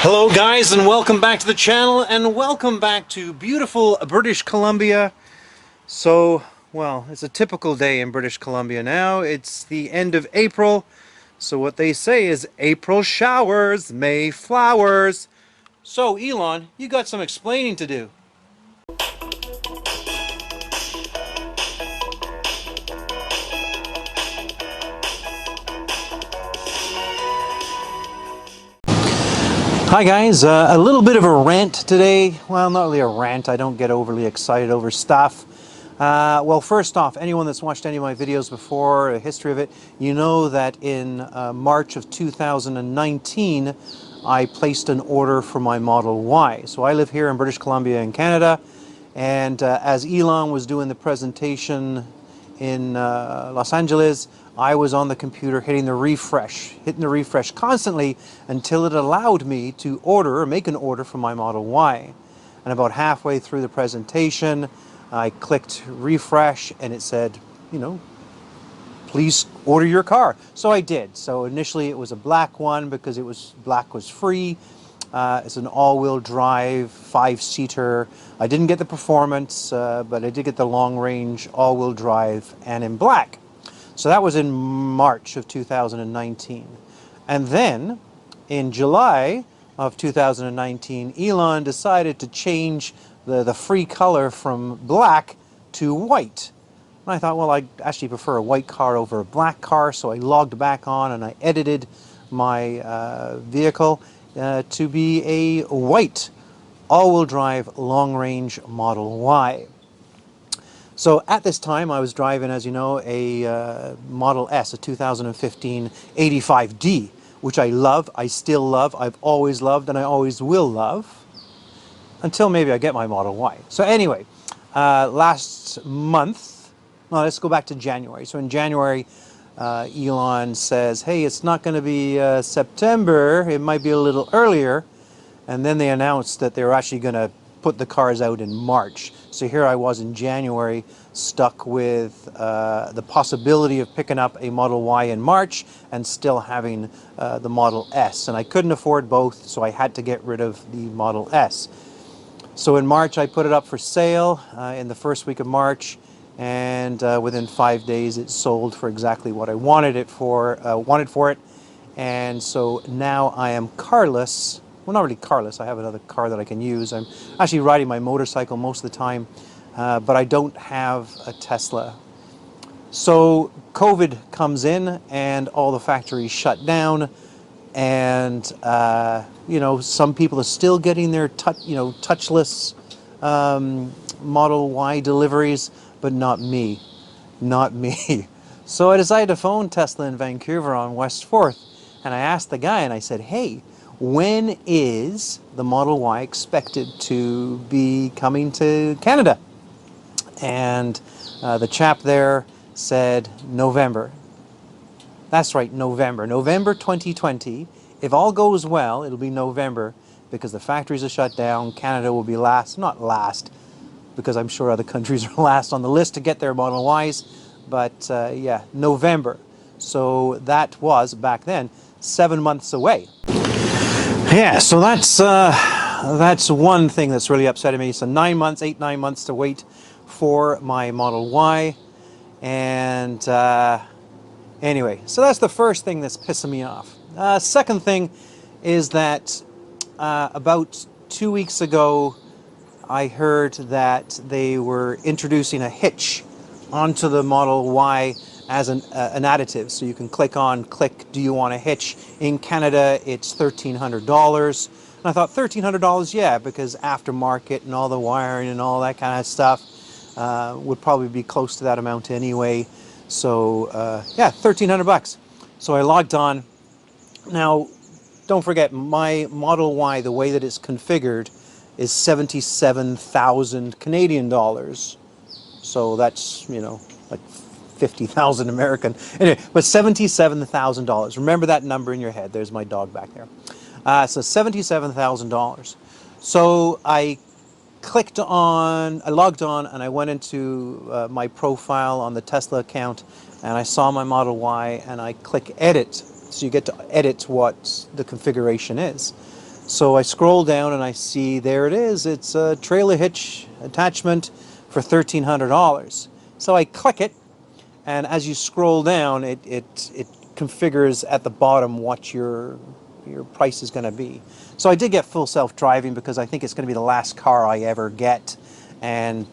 Hello guys, and welcome back to the channel, and welcome back to beautiful British Columbia. Well, it's a typical day in British Columbia now. It's the end of April, so what they say is April showers, May flowers. So Elon, you got some explaining to do. Hi guys, a little bit of a rant today. Well, not really a rant, I don't get overly excited over stuff. Well, first off, anyone that's watched any of my videos before, a history of it, you know that in March of 2019, I placed an order for my Model Y. So I live here in British Columbia in Canada, and as Elon was doing the presentation in Los Angeles, I was on the computer hitting the refresh constantly until it allowed me to order or make an order for my Model Y. And about halfway through the presentation, I clicked refresh and it said, you know, please order your car. So I did. So initially it was a black one because black was free. It's an all-wheel drive, 5-seater. I didn't get the performance, but I did get the long-range all-wheel drive and in black. So that was in March of 2019. And then in July of 2019, Elon decided to change the free color from black to white. And I thought, well, I actually prefer a white car over a black car, so I logged back on and I edited my vehicle to be a white all-wheel drive long-range Model Y. So at this time I was driving, as you know, a Model S, a 2015 85D, which I love, I still love, I've always loved, and I always will love, until maybe I get my Model Y. So anyway, last month, well, let's go back to January. So in January, Elon says, hey, it's not going to be September, it might be a little earlier. And then they announced that they were actually going to put the cars out in March. So here I was in January, stuck with the possibility of picking up a Model Y in March and still having the Model S. And I couldn't afford both, so I had to get rid of the Model S. So in March I put it up for sale in the first week of March, and within 5 days it sold for exactly what I wanted for it. And so now I am carless. Well, not really carless, I have another car that I can use. I'm actually riding my motorcycle most of the time, but I don't have a Tesla. So COVID comes in and all the factories shut down, and you know, some people are still getting their touchless Model Y deliveries, but not me. Not me. So I decided to phone Tesla in Vancouver on West 4th, and I asked the guy and I said, hey, when is the Model Y expected to be coming to Canada? And the chap there said November. That's right, November. November 2020. If all goes well, it'll be November, because the factories are shut down. Canada will be last, not last, because I'm sure other countries are last on the list to get their Model Ys, but yeah, November. So that was, back then, 7 months away. Yeah, so that's one thing that's really upsetting me. So 9 months, 9 months to wait for my Model Y. And anyway, so that's the first thing that's pissing me off. Second thing is that about 2 weeks ago, I heard that they were introducing a hitch onto the Model Y as an additive. So you can click, do you want a hitch? In Canada, it's $1,300. And I thought, $1,300, yeah, because aftermarket and all the wiring and all that kind of stuff would probably be close to that amount anyway. So yeah, $1,300. So I logged on. Now, don't forget, my Model Y, the way that it's configured, is 77,000 Canadian dollars. So that's, you know, like 50,000 American. Anyway, but $77,000. Remember that number in your head. There's my dog back there. So $77,000. So I logged on and I went into my profile on the Tesla account, and I saw my Model Y and I click edit. So you get to edit what the configuration is. So I scroll down and I see there it is. It's a trailer hitch attachment for $1,300. So I click it, and as you scroll down, it configures at the bottom what your price is going to be. So I did get full self-driving because I think it's going to be the last car I ever get, and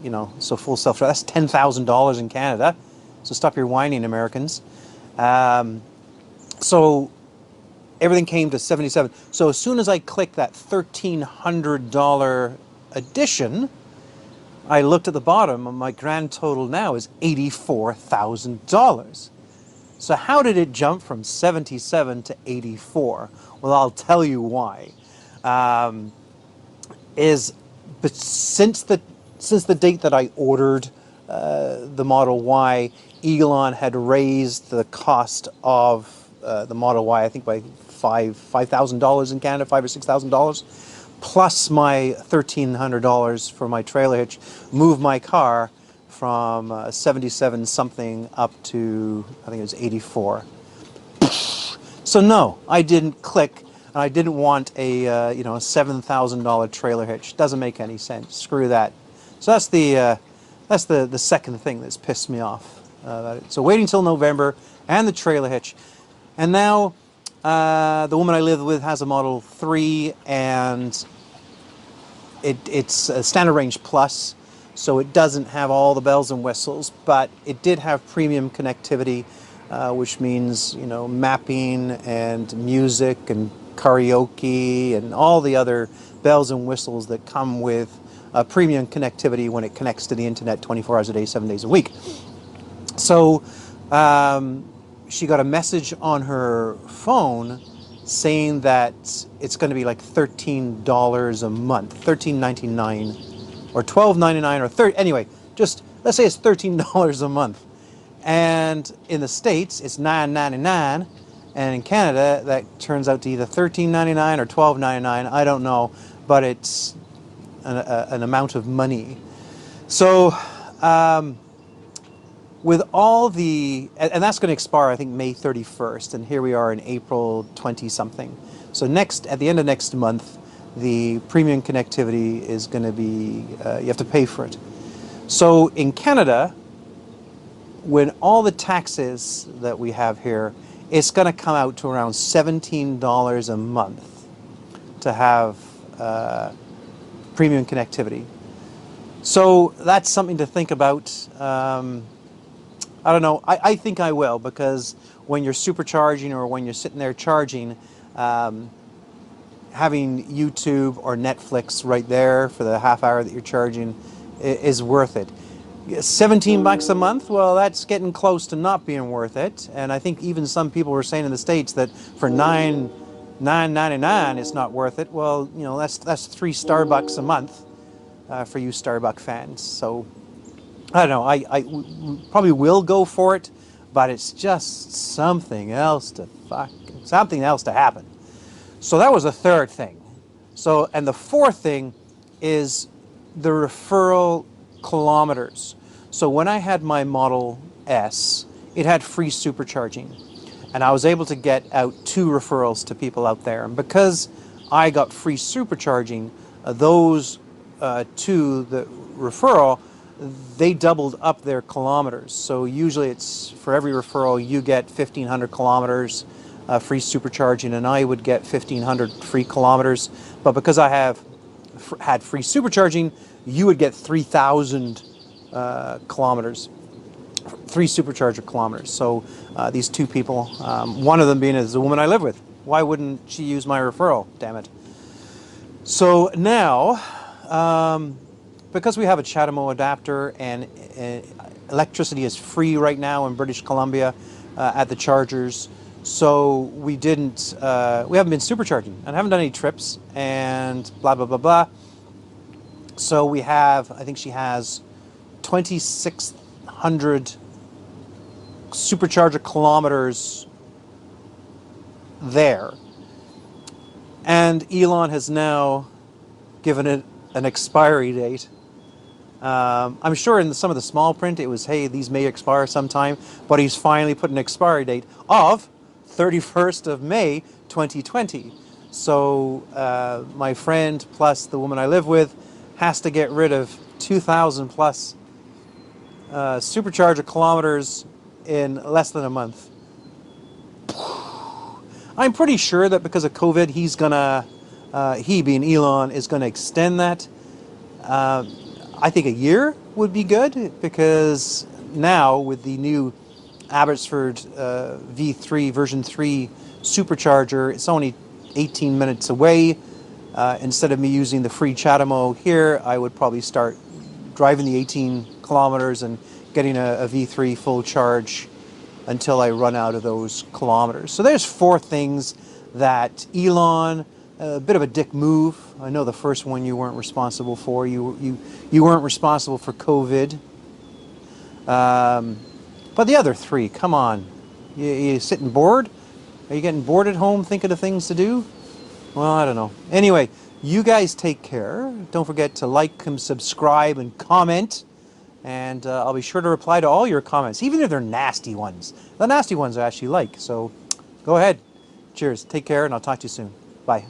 you know, so full self-driving. That's $10,000 in Canada. So stop your whining, Americans. So everything came to $77. So as soon as I clicked that $1,300 addition, I looked at the bottom, and my grand total now is $84,000. So how did it jump from 77 to 84? Well, I'll tell you why. But since the date that I ordered the Model Y, Elon had raised the cost of the Model Y, I think by $5,000 in Canada, $5,000 or $6,000, plus my $1,300 for my trailer hitch, moved my car from 77 something up to, I think it was 84. So no, I didn't click, and I didn't want a you know, a $7,000 trailer hitch. Doesn't make any sense. Screw that. So that's the second thing that's pissed me off. So waiting till November and the trailer hitch, and now the woman I live with has a Model 3, and it's a standard range plus, so it doesn't have all the bells and whistles, but it did have premium connectivity, which means, you know, mapping and music and karaoke and all the other bells and whistles that come with premium connectivity when it connects to the internet 24 hours a day, 7 days a week. So she got a message on her phone saying that it's going to be like $13 a month, $13.99 or $12.99 or $30. Anyway, just let's say it's $13 a month, and in the States it's $9.99, and in Canada that turns out to either $13.99 or $12.99. I don't know, but it's an amount of money. So with all the, and that's going to expire, I think, May 31st, and here we are in April 20 something. So at the end of next month, the premium connectivity is going to be, you have to pay for it. So in Canada, when all the taxes that we have here, it's going to come out to around $17 a month to have premium connectivity. So that's something to think about. I don't know. I think I will, because when you're supercharging or when you're sitting there charging, having YouTube or Netflix right there for the half hour that you're charging is worth it. 17 bucks a month, well, that's getting close to not being worth it. And I think even some people were saying in the States that for $9.99 it's not worth it. Well, you know, that's 3 Starbucks a month for you Starbucks fans. So I don't know, I probably will go for it, but it's just something else to happen. So that was the third thing. So, and the fourth thing is the referral kilometers. So when I had my Model S, it had free supercharging, and I was able to get out 2 referrals to people out there. And because I got free supercharging, those 2, the referral, they doubled up their kilometers. So usually it's, for every referral you get 1,500 kilometers free supercharging, and I would get 1,500 free kilometers. But because I had free supercharging, you would get 3,000 kilometers, 3 supercharger kilometers. So these 2 people, one of them being is the woman I live with. Why wouldn't she use my referral? Damn it. So now, because we have a CHAdeMO adapter, and electricity is free right now in British Columbia at the chargers, so we haven't been supercharging and haven't done any trips and blah, blah, blah, blah. So we have, I think she has 2,600 supercharger kilometers there. And Elon has now given it an expiry date. I'm sure in some of the small print it was, hey, these may expire sometime, but he's finally put an expiry date of 31st of May 2020. So my friend plus the woman I live with has to get rid of 2,000 plus supercharger kilometers in less than a month. I'm pretty sure that because of COVID, he's gonna, he being Elon, is gonna extend that. I think a year would be good, because now with the new Abbotsford V3 version 3 supercharger, it's only 18 minutes away. Instead of me using the free Chatamo here, I would probably start driving the 18 kilometers and getting a V3 full charge until I run out of those kilometers. So there's 4 things that Elon, a bit of a dick move. I know the first one you weren't responsible for. You weren't responsible for COVID. But the other 3, come on. You sitting bored? Are you getting bored at home thinking of things to do? Well, I don't know. Anyway, you guys take care. Don't forget to like and subscribe and comment. And I'll be sure to reply to all your comments, even if they're nasty ones. The nasty ones I actually like. So go ahead. Cheers. Take care, and I'll talk to you soon. Bye.